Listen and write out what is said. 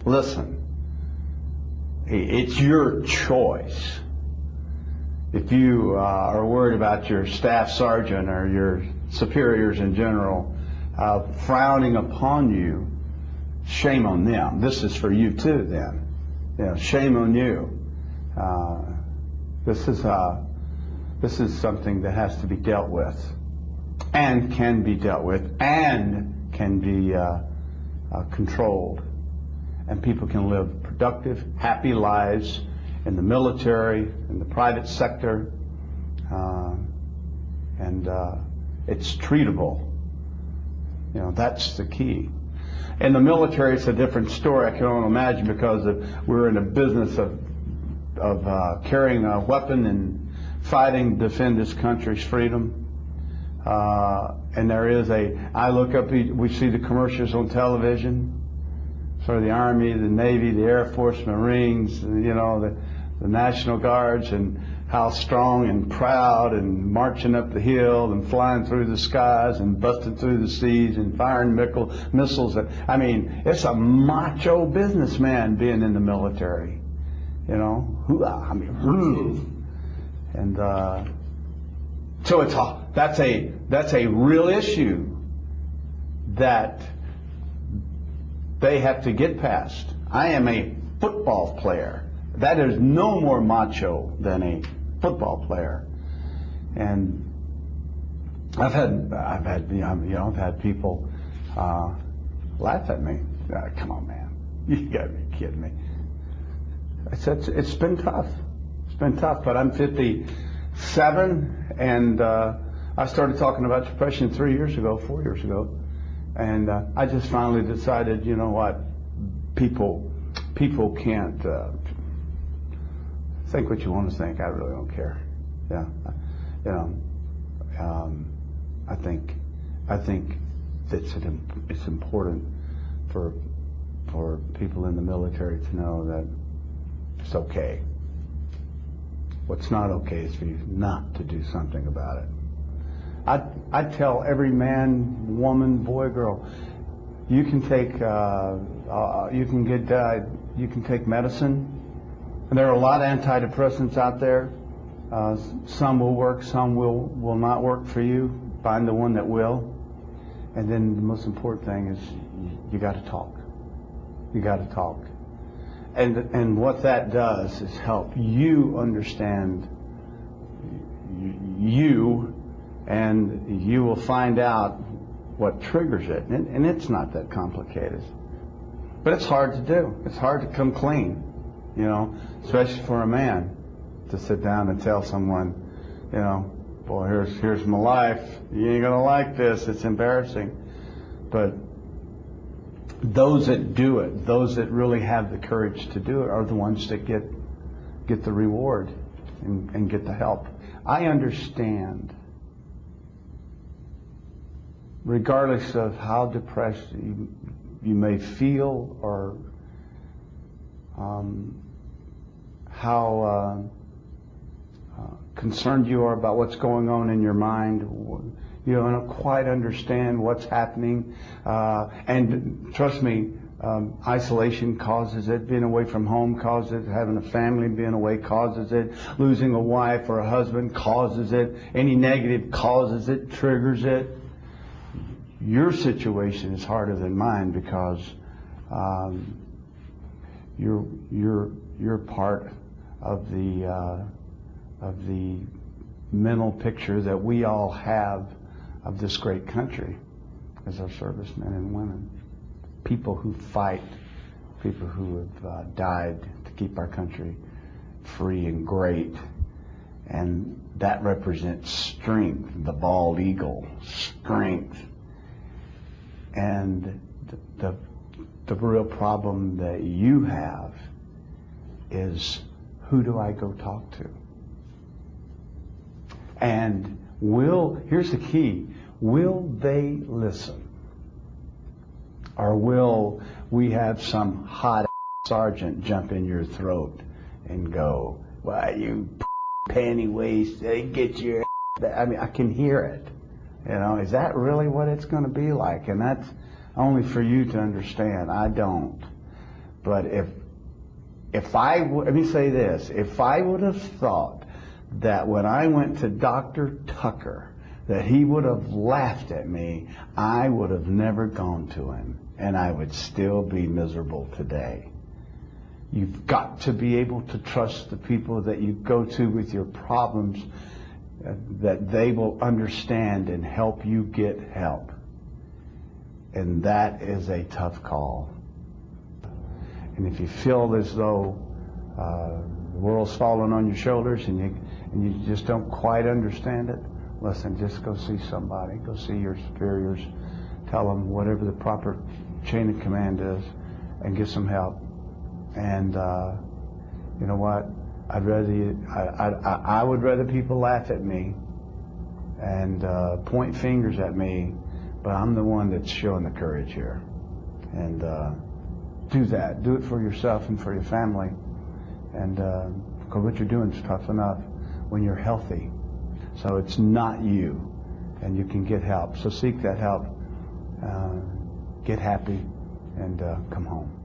Listen, it's your choice. If you are worried about your staff sergeant or your superiors in general frowning upon you, shame on them. This is for you too then. You know, shame on you. This is something that has to be dealt with, and can be dealt with, and can be controlled. And people can live productive, happy lives in the military, in the private sector, and it's treatable. You know, that's the key. In the military, it's a different story, I can only imagine, because we're in a business of carrying a weapon and fighting to defend this country's freedom. And there is I look up, we see the commercials on television for the Army, the Navy, the Air Force, Marines, you know, the National Guards, and how strong and proud and marching up the hill and flying through the skies and busting through the seas and firing missiles. I mean, it's a macho businessman being in the military, you know. I mean, and so that's a real issue that they have to get past. I am a football player. That is no more macho than a football player, and I've had people laugh at me. Come on, man, you gotta be kidding me. I said it's been tough. It's been tough, but I'm 57, and I started talking about depression 4 years ago, and I just finally decided, you know what, people can't. Think what you want to think. I really don't care. Yeah, you know, I think it's important for people in the military to know that it's okay. What's not okay is for you not to do something about it. I tell every man, woman, boy, girl, you can take you can take medicine. And there are a lot of antidepressants out there. Some will work, some will not work for you. Find the one that will. And then the most important thing is you got to talk. You got to talk. And what that does is help you understand you, and you will find out what triggers it. And it's not that complicated. But it's hard to do. It's hard to come clean. You know, especially for a man to sit down and tell someone, you know, boy, here's my life. You ain't gonna like this. It's embarrassing. But those that do it, those that really have the courage to do it, are the ones that get the reward and get the help. I understand, regardless of how depressed you may feel, or how concerned you are about what's going on in your mind. You don't quite understand what's happening. And trust me, isolation causes it. Being away from home causes it. Having a family being away causes it. Losing a wife or a husband causes it. Any negative causes it, triggers it. Your situation is harder than mine because you're part of the mental picture that we all have of this great country as our servicemen and women. People who fight, people who have died to keep our country free and great. And that represents strength, the bald eagle, strength. And the real problem that you have is, who do I go talk to? And here's the key, will they listen? Or will we have some hot sergeant jump in your throat and go, why, you panty waist, get your I mean, I can hear it. You know, is that really what it's going to be like? And that's only for you to understand. I don't. But let me say this, if I would have thought that when I went to Dr. Tucker that he would have laughed at me, I would have never gone to him, and I would still be miserable today. You've got to be able to trust the people that you go to with your problems, that they will understand and help you get help. And that is a tough call. And if you feel as though the world's falling on your shoulders and you just don't quite understand it, listen, just go see somebody. Go see your superiors. Tell them whatever the proper chain of command is and get some help. And you know what? I would rather people laugh at me and point fingers at me, but I'm the one that's showing the courage here. And do that. Do it for yourself and for your family. And because what you're doing is tough enough when you're healthy. So it's not you, and you can get help. So seek that help, get happy, and come home.